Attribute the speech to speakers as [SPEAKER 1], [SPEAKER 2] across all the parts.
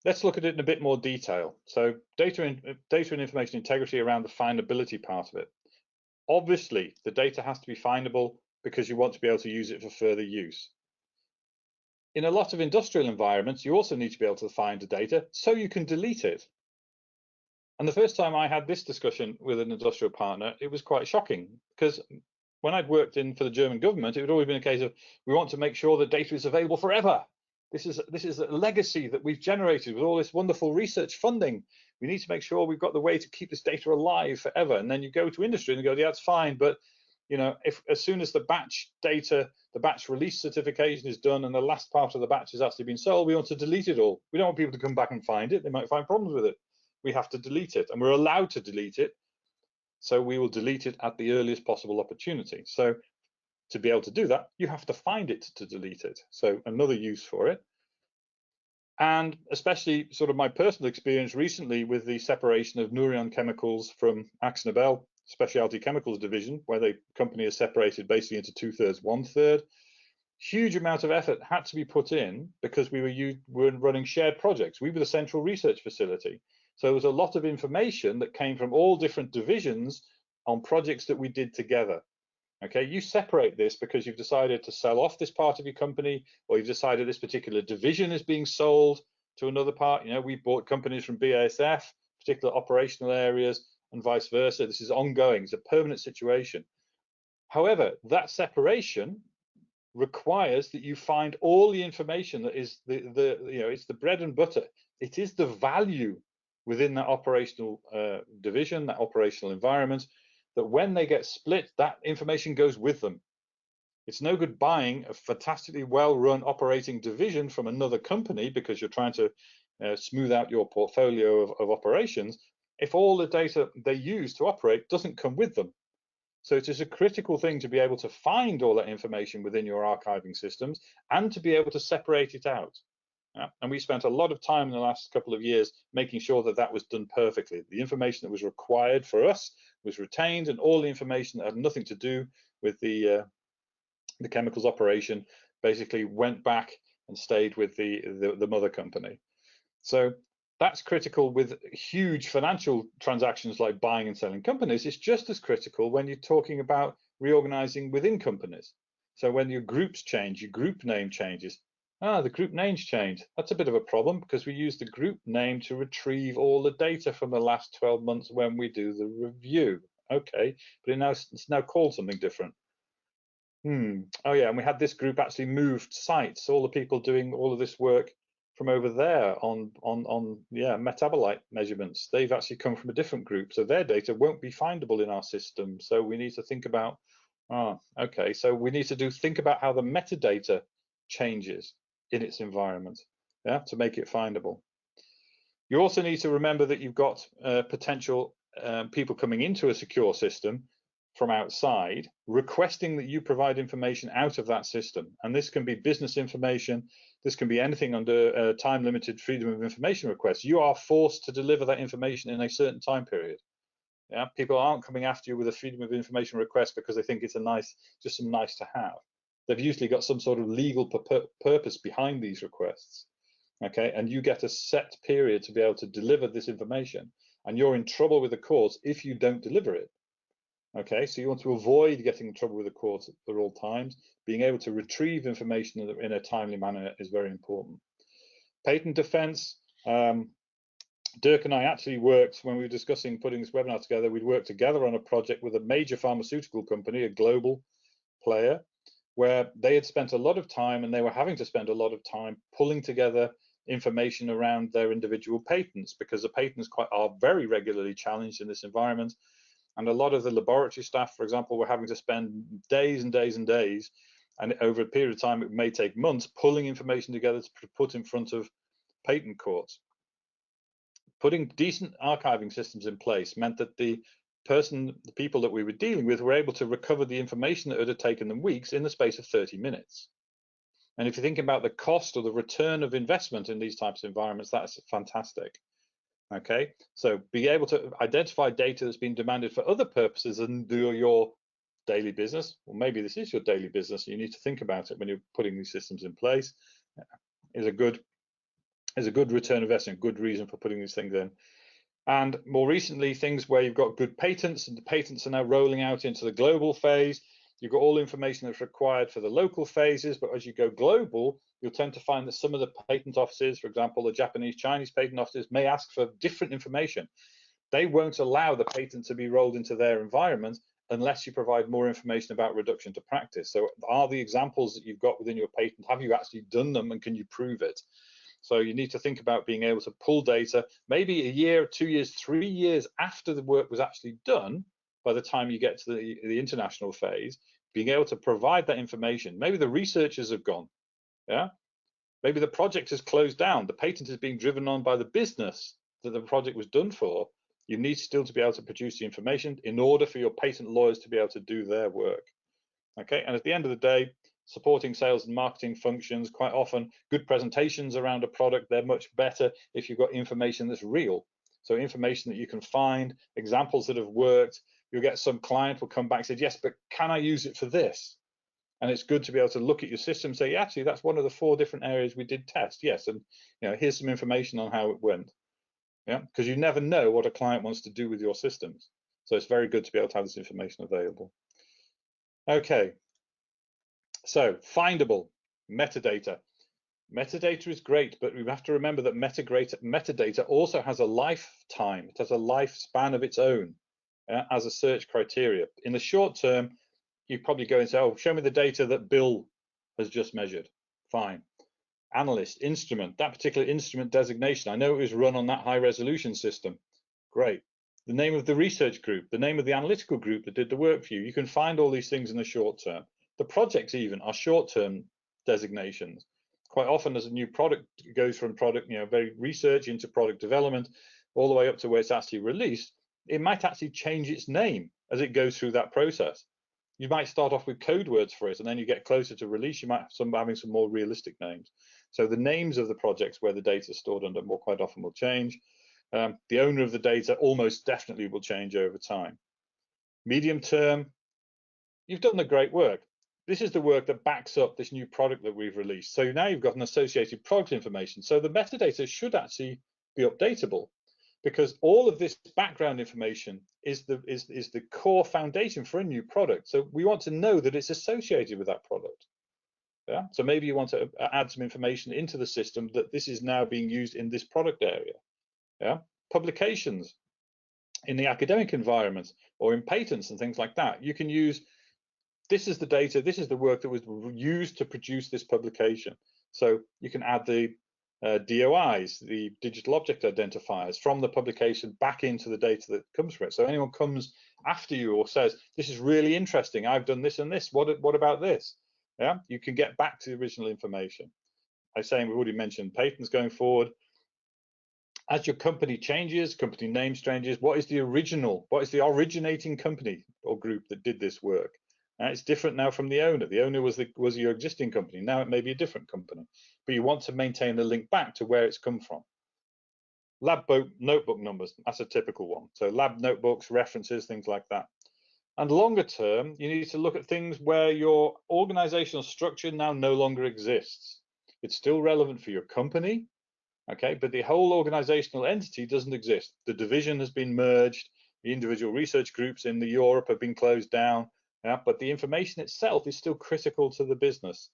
[SPEAKER 1] let's look at it in a bit more detail. So data and information integrity around the findability part of it. Obviously, the data has to be findable because you want to be able to use it for further use. In a lot of industrial environments, you also need to be able to find the data so you can delete it. And the first time I had this discussion with an industrial partner, it was quite shocking, because when I'd worked for the German government, it had always been a case of, we want to make sure the data is available forever. This is a legacy that we've generated with all this wonderful research funding. We need to make sure we've got the way to keep this data alive forever. And then you go to industry and you go, yeah, that's fine, but you know, if as soon as the batch data, the batch release certification is done and the last part of the batch has actually been sold, we want to delete it all. We don't want people to come back and find it. They might find problems with it. We have to delete it, and we're allowed to delete it. So we will delete it at the earliest possible opportunity. So to be able to do that, you have to find it to delete it. So another use for it. And especially sort of my personal experience recently with the separation of Nouryon Chemicals from AkzoNobel Specialty Chemicals division, where the company is separated basically into 2/3, 1/3. Huge amount of effort had to be put in because we were running shared projects. We were the central research facility. So there was a lot of information that came from all different divisions on projects that we did together. Okay, you separate this because you've decided to sell off this part of your company, or you've decided this particular division is being sold to another part. You know, we bought companies from BASF, particular operational areas, and vice versa. This is ongoing. It's a permanent situation. However, that separation requires that you find all the information that is it's the bread and butter. It is the value within that operational division, that operational environment, that when they get split, that information goes with them. It's no good buying a fantastically well-run operating division from another company because you're trying to smooth out your portfolio of operations if all the data they use to operate doesn't come with them. So it is a critical thing to be able to find all that information within your archiving systems and to be able to separate it out. And we spent a lot of time in the last couple of years making sure that that was done perfectly. The information that was required for us was retained, and all the information that had nothing to do with the chemicals operation basically went back and stayed with the mother company. So that's critical with huge financial transactions like buying and selling companies. It's just as critical when you're talking about reorganizing within companies. So when your groups change, your group name changes. The group name's changed. That's a bit of a problem because we use the group name to retrieve all the data from the last 12 months when we do the review. Okay, but it's now called something different. Oh yeah, and we had this group actually moved sites. All the people doing all of this work from over there on metabolite measurements, they've actually come from a different group, so their data won't be findable in our system. So we need to think about, okay, so we need to think about how the metadata changes in its environment, to make it findable. You also need to remember that you've got potential people coming into a secure system from outside requesting that you provide information out of that system, and this can be business information, this can be anything under time-limited freedom of information requests. You are forced to deliver that information in a certain time period. People aren't coming after you with a freedom of information request because they think it's just some nice to have. They've usually got some sort of legal purpose behind these requests. Okay, and you get a set period to be able to deliver this information, and you're in trouble with the courts if you don't deliver it. Okay, so you want to avoid getting in trouble with the courts at all times. Being able to retrieve information in a timely manner is very important. Patent defense. Dirk and I actually worked, when we were discussing putting this webinar together, we'd worked together on a project with a major pharmaceutical company, a global player, where they had spent a lot of time, and they were having to spend a lot of time pulling together information around their individual patents, because the patents are very regularly challenged in this environment. And a lot of the laboratory staff, for example, were having to spend days and days and days, and over a period of time, it may take months, pulling information together to put in front of patent courts. Putting decent archiving systems in place meant that the people that we were dealing with were able to recover the information that would have taken them weeks in the space of 30 minutes. And if you think about the cost or the return of investment in these types of environments, that's fantastic. Okay, so be able to identify data that's been demanded for other purposes and do your daily business, or maybe this is your daily business, you need to think about it when you're putting these systems in place, is a good There's a good return on investment, good reason for putting these things in. And more recently, things where you've got good patents, and the patents are now rolling out into the global phase. You've got all the information that's required for the local phases, but as you go global, you'll tend to find that some of the patent offices, for example, the Japanese, Chinese patent offices, may ask for different information. They won't allow the patent to be rolled into their environment unless you provide more information about reduction to practice. So are the examples that you've got within your patent, have you actually done them, and can you prove it? So you need to think about being able to pull data maybe a year, 2 years, 3 years after the work was actually done. By the time you get to the international phase, being able to provide that information. Maybe the researchers have gone, yeah. Maybe the project has closed down. The patent is being driven on by the business that the project was done for. You need still to be able to produce the information in order for your patent lawyers to be able to do their work. Okay, and at the end of the day, supporting sales and marketing functions, quite often good presentations around a product, they're much better if you've got information that's real. So information that you can find, examples that have worked. You'll get some client will come back and say, yes, but can I use it for this? And it's good to be able to look at your system and say, yeah, actually, that's one of the 4 different areas we did test. Yes, and here's some information on how it went. Yeah, because you never know what a client wants to do with your systems. So it's very good to be able to have this information available. Okay, so findable metadata. Metadata is great, but we have to remember that metadata also has a lifetime. It has a lifespan of its own as a search criteria. In the short term, you probably go and say, oh, show me the data that Bill has just measured. Fine. Analyst, instrument, that particular instrument designation. I know it was run on that high resolution system. Great. The name of the research group, the name of the analytical group that did the work for you. You can find all these things in the short term. The projects even are short-term designations. Quite often as a new product goes from product, very research into product development, all the way up to where it's actually released, it might actually change its name as it goes through that process. You might start off with code words for it, and then you get closer to release, you might have having some more realistic names. So the names of the projects where the data is stored under more quite often will change. The owner of the data almost definitely will change over time. Medium term, you've done the great work. This is the work that backs up this new product that we've released. So now you've got an associated product information. So the metadata should actually be updatable, because all of this background information is the core foundation for a new product. So we want to know that it's associated with that product. Yeah. So maybe you want to add some information into the system that this is now being used in this product area. Yeah. Publications in the academic environment or in patents and things like that. You can use, this is the data, this is the work that was used to produce this publication. So you can add the DOIs, the digital object identifiers, from the publication back into the data that comes from it. So anyone comes after you or says, this is really interesting, I've done this and this, what about this? Yeah, you can get back to the original information. I say we've already mentioned patents going forward. As your company changes, company name changes, what is the originating company or group that did this work? It's different now from the owner. The owner was your existing company. Now it may be a different company, but you want to maintain the link back to where it's come from. Lab notebook numbers, that's a typical one. So lab notebooks, references, things like that. And longer term, you need to look at things where your organizational structure now no longer exists. It's still relevant for your company, okay, but the whole organizational entity doesn't exist. The division has been merged, the individual research groups in Europe have been closed down, yeah, but the information itself is still critical to the business,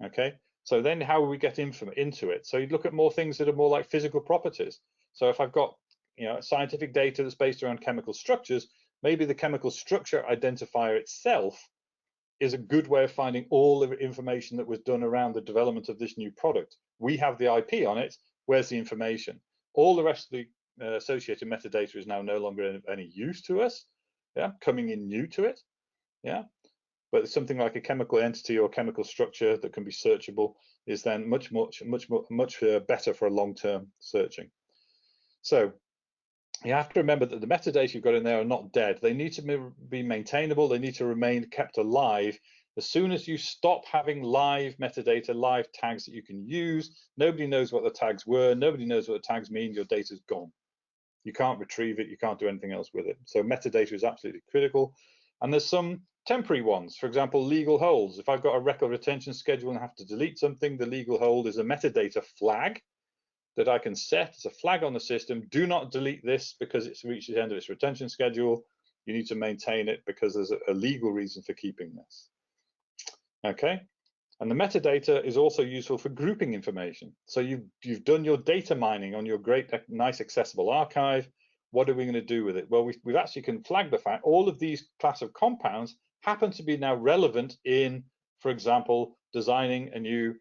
[SPEAKER 1] okay? So then how will we get into it? So you look at more things that are more like physical properties. So if I've got scientific data that's based around chemical structures, maybe the chemical structure identifier itself is a good way of finding all the information that was done around the development of this new product. We have the IP on it. Where's the information? All the rest of the associated metadata is now no longer of any use to us. Yeah, coming in new to it. Yeah, but something like a chemical entity or chemical structure that can be searchable is then much better for a long-term searching. So you have to remember that the metadata you've got in there are not dead. They need to be maintainable. They need to remain kept alive. As soon as you stop having live metadata, live tags that you can use, nobody knows what the tags were. Nobody knows what the tags mean. Your data's gone. You can't retrieve it. You can't do anything else with it. So metadata is absolutely critical. And there's some temporary ones. For example, legal holds. If I've got a record retention schedule and I have to delete something, the legal hold is a metadata flag. that I can set as a flag on the system. Do not delete this because it's reached the end of its retention schedule. You need to maintain it because there's a legal reason for keeping this. Okay, and the metadata is also useful for grouping information. So you've done your data mining on your great, nice, accessible archive. What are we going to do with it? Well, we've actually can flag the fact all of these class of compounds happen to be now relevant in, for example, designing a new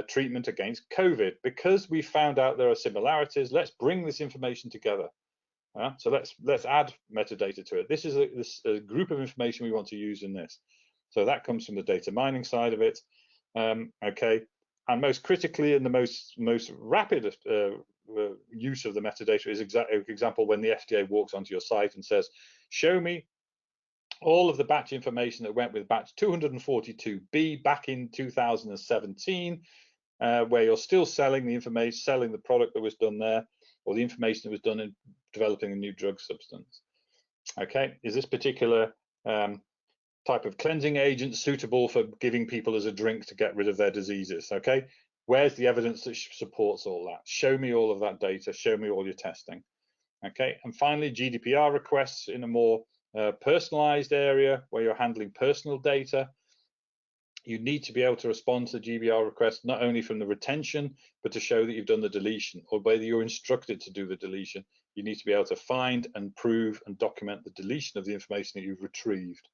[SPEAKER 1] treatment against COVID. Because we found out there are similarities, let's bring this information together. So let's add metadata to it. This is a group of information we want to use in this. So that comes from the data mining side of it. Okay, and most critically, and the most rapid use of the metadata is example when the FDA walks onto your site and says, show me all of the batch information that went with batch 242B back in 2017, where you're still selling the information, selling the product that was done there, or the information that was done in developing a new drug substance. Okay, is this particular type of cleansing agent suitable for giving people as a drink to get rid of their diseases? Okay, where's the evidence that supports all that? Show me all of that data, show me all your testing. Okay, and finally, GDPR requests in a more personalized area where you're handling personal data. You need to be able to respond to the GDPR request not only from the retention, but to show that you've done the deletion, or whether you're instructed to do the deletion. You need to be able to find and prove and document the deletion of the information that you've retrieved.